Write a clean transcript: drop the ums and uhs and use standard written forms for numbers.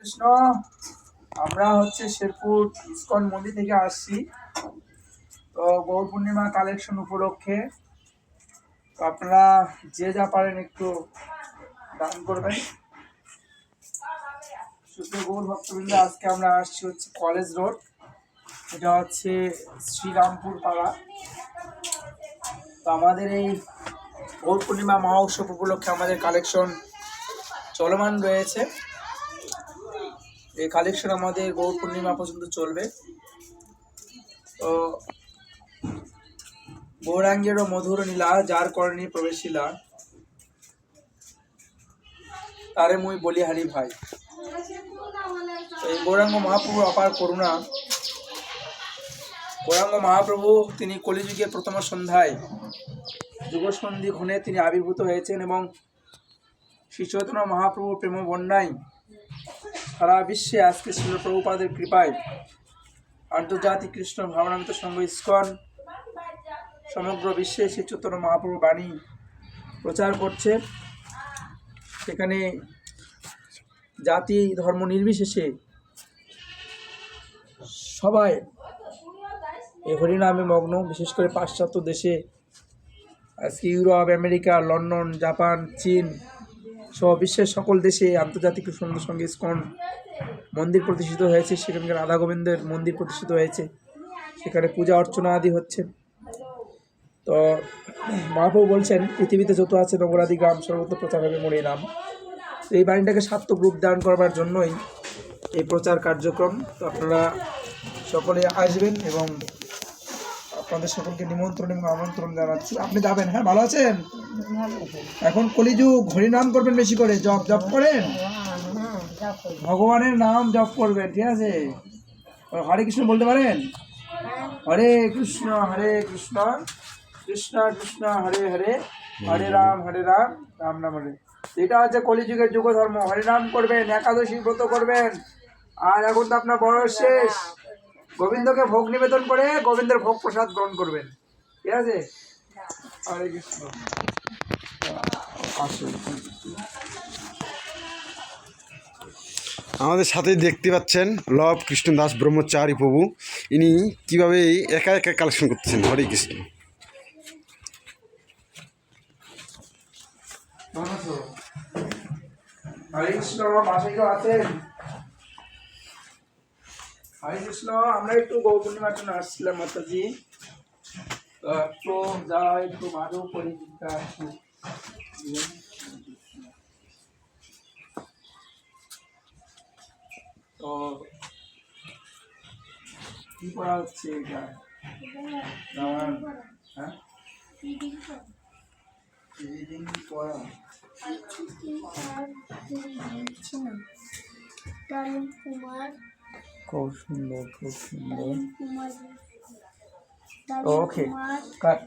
কৃষ্ণ। আমরা শেরপুর ইসকন মন্দির থেকে আসছি, তো গৌর পূর্ণিমা কালেকশন উপলক্ষে। তো আপনারা যে যা পারেন একটু দান করবেন। সুপ্রিয় গৌর ভক্তবৃন্দ, আজকে আমরা আসছি কলেজ রোড, এটা শ্রীরামপুর পাড়া। তো আমাদের এই গৌর পূর্ণিমা মহা উৎসব উপলক্ষে আমাদের কালেকশন চলমান রয়েছে। এই কালেকশন আমাদের গৌর পূর্ণিমা পর্যন্ত চলবে। তো গৌরাঙ্গেরও মধুর নীলা, যার করণী প্রবেশিলা, তারে মুই বলিহারি ভাই। এই গৌরাঙ্গ মহাপ্রভু অপার করুণা। গৌরাঙ্গ মহাপ্রভু তিনি কলিযুগের প্রথম সন্ধ্যায় যুগসন্ধি ক্ষণে তিনি আবির্ভূত হয়েছেন এবং শ্রী চৈতন্য মহাপ্রভুর প্রেম বন্যায় সারা বিশ্বে আজকে শ্রীল প্রভুপাদের কৃপায় আন্তর্জাতিক কৃষ্ণ ভাবনামৃত সংঘ ইসকন সমগ্র বিশ্বে শ্রী চৈতন্য মহাপ্রভুর বাণী প্রচার করছে। সেখানে জাতি ধর্ম নির্বিশেষে সবাই এই হরিনামে মগ্ন। বিশেষ করে পাশ্চাত্য দেশে আজকে ইউরোপ, আমেরিকা, লন্ডন, জাপান, চীন সহ বিশ্বের সকল দেশে আন্তর্জাতিক কৃষ্ণ সংঘ ইসকন মন্দির প্রতিষ্ঠিত হয়েছে। সেখানকার রাধা গোবিন্দের মন্দির প্রতিষ্ঠিত হয়েছে, সেখানে পূজা অর্চনা আদি হচ্ছে। তো মহাপ্রভু বলছেন, পৃথিবীতে যত আছে নগরাদি গ্রাম সর্বত্র প্রচার হবে মোর এই নাম। তো এই বাণীটাকে সার্থক রূপ দান করবার জন্যই এই প্রচার কার্যক্রম। তো আপনারা সকলে আসবেন এবং আপনাদের সকলকে নিমন্ত্রণ এবং আমন্ত্রণ জানাচ্ছি। আপনি যাবেন? হ্যাঁ, ভালো আছেন? এখন কলিযুগ, হরিনাম করবেন, বেশি করে জপ জপ করেন, ভগবানের নাম জপ করবেন, ঠিক আছে? হরে কৃষ্ণ বলতে পারেন? হরে কৃষ্ণ কৃষ্ণ কৃষ্ণ হরে হরে, হরে রাম রাম নাম হরে। এটা কলিযুগের যুগ ধর্ম। হরিনাম করবেন, একাদশী ব্রত করবেন। আর এখন তো আপনার বয়স শেষ, গোবিন্দকে ভোগ নিবেদন করে গোবিন্দের ভোগ প্রসাদ গ্রহণ করবেন, ঠিক আছে? হরে কৃষ্ণ। আমাদের সাথেই দেখতে পাচ্ছেন লব কৃষ্ণদাস ব্রহ্মচারী প্রভু, ইনি কীভাবে একা একা কালেকশন করতেছেন। হরে কৃষ্ণ। হরে কৃষ্ণ। মাসে কেউ আছেন? হরে কৃষ্ণ। আমরা একটু গৌর পূর্ণিমার জন্য আসছিলাম মাতাজি, তো একটু একটু মাধব পরিচিতা। তো কি করা হচ্ছে এটা? হ্যাঁ, করা খুব সুন্দর, খুব সুন্দর। ওকে, কাট।